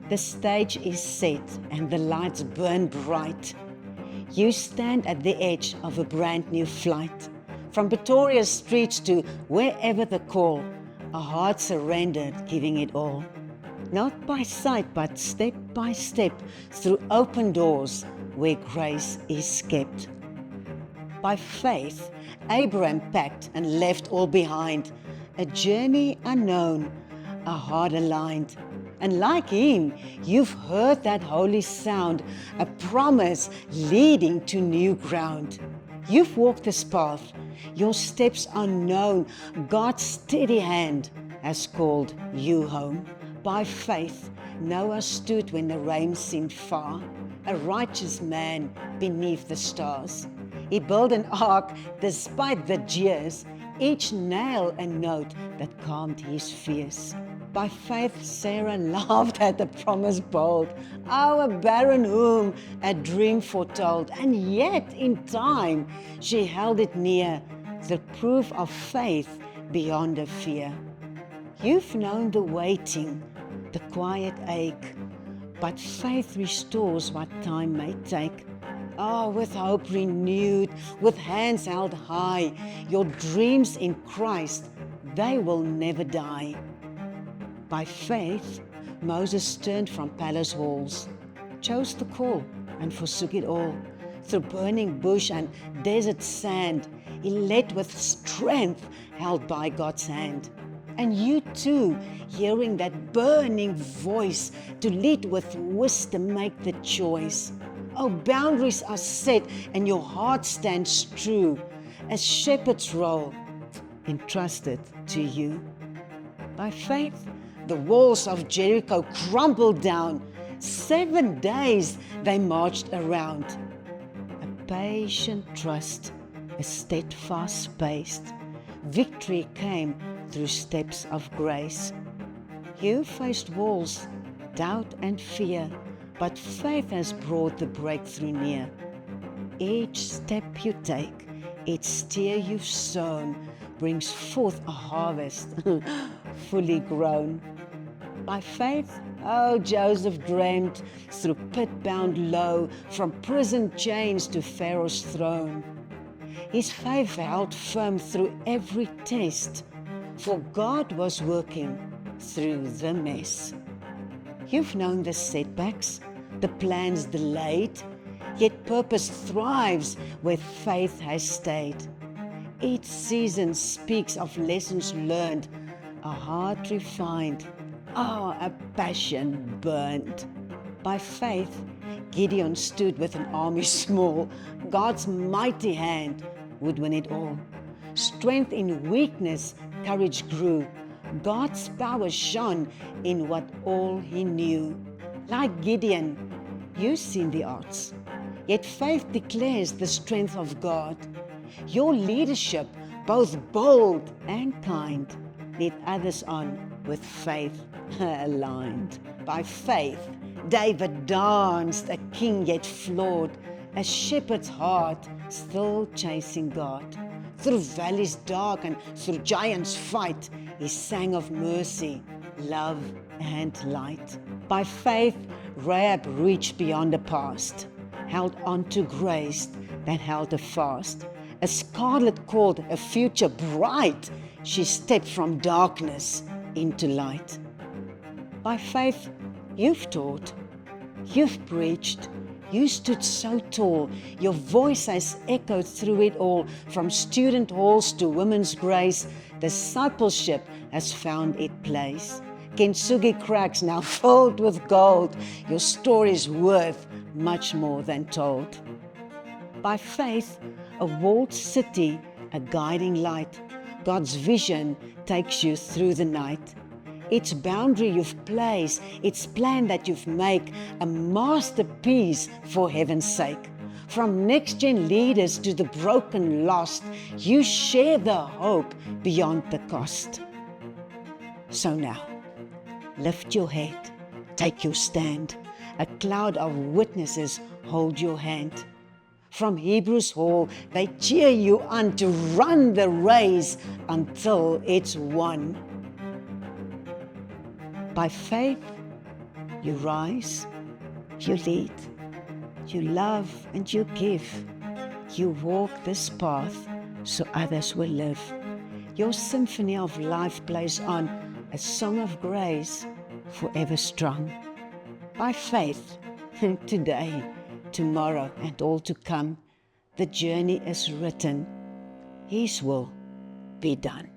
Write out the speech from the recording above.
The stage is set and the lights burn bright. You stand at the edge of a brand new flight. From Pretoria's streets to wherever the call, a heart surrendered, giving it all. Not by sight, but step by step, through open doors where grace is kept. By faith, Abraham packed and left all behind, a journey unknown, a heart aligned. And like him, you've heard that holy sound, a promise leading to new ground. You've walked this path, your steps are known. God's steady hand has called you home. By faith, Noah stood when the rain seemed far, a righteous man beneath the stars. He built an ark despite the jeers, each nail a note that calmed his fears. By faith, Sarah laughed at the promise bold, our barren womb a dream foretold, and yet in time she held it near, the proof of faith beyond her fear. You've known the waiting, the quiet ache, but faith restores what time may take. Oh, with hope renewed, with hands held high, your dreams in Christ, they will never die. By faith, Moses turned from palace walls, chose the call and forsook it all. Through burning bush and desert sand, he led with strength held by God's hand. And you too, hearing that burning voice, to lead with wisdom, make the choice. Oh, boundaries are set and your heart stands true, as shepherd's role entrusted to you. By faith, the walls of Jericho crumbled down. 7 days they marched around. A patient trust, a steadfast pace. Victory came through steps of grace. You faced walls, doubt and fear, but faith has brought the breakthrough near. Each step you take, each steer you've sown, brings forth a harvest fully grown. By faith, oh, Joseph dreamed through pit bound low, from prison chains to Pharaoh's throne. His faith held firm through every test, for God was working through the mess. You've known the setbacks, the plans delayed, yet purpose thrives where faith has stayed. Each season speaks of lessons learned, a heart refined, a passion burned. By faith, Gideon stood with an army small. God's mighty hand would win it all. Strength in weakness, courage grew. God's power shone in what all he knew. Like Gideon, you've seen the odds, yet faith declares the strength of God. Your leadership, both bold and kind, led others on with faith aligned. By faith, David danced, a king yet flawed, a shepherd's heart still chasing God. Through valleys dark and through giants fight, he sang of mercy, love and light. By faith, Rahab reached beyond the past, held on to grace that held her fast. A scarlet called a future bright, she stepped from darkness into light. By faith, you've taught, you've preached, you stood so tall, your voice has echoed through it all. From student halls to women's grace, discipleship has found its place. Kintsugi cracks now filled with gold, your story's worth much more than told. By faith, a walled city, a guiding light, God's vision takes you through the night. Its boundary you've placed, its plan that you've made, a masterpiece for heaven's sake. From next-gen leaders to the broken lost, you share the hope beyond the cost. So now, lift your head, take your stand. A cloud of witnesses hold your hand. From Hebrews Hall, they cheer you on to run the race until it's won. By faith, You rise, you lead, you love and you give. You walk this path so others will live. Your symphony of life plays on, a song of grace, forever strong. By faith, today, tomorrow, and all to come, the journey is written. His will be done.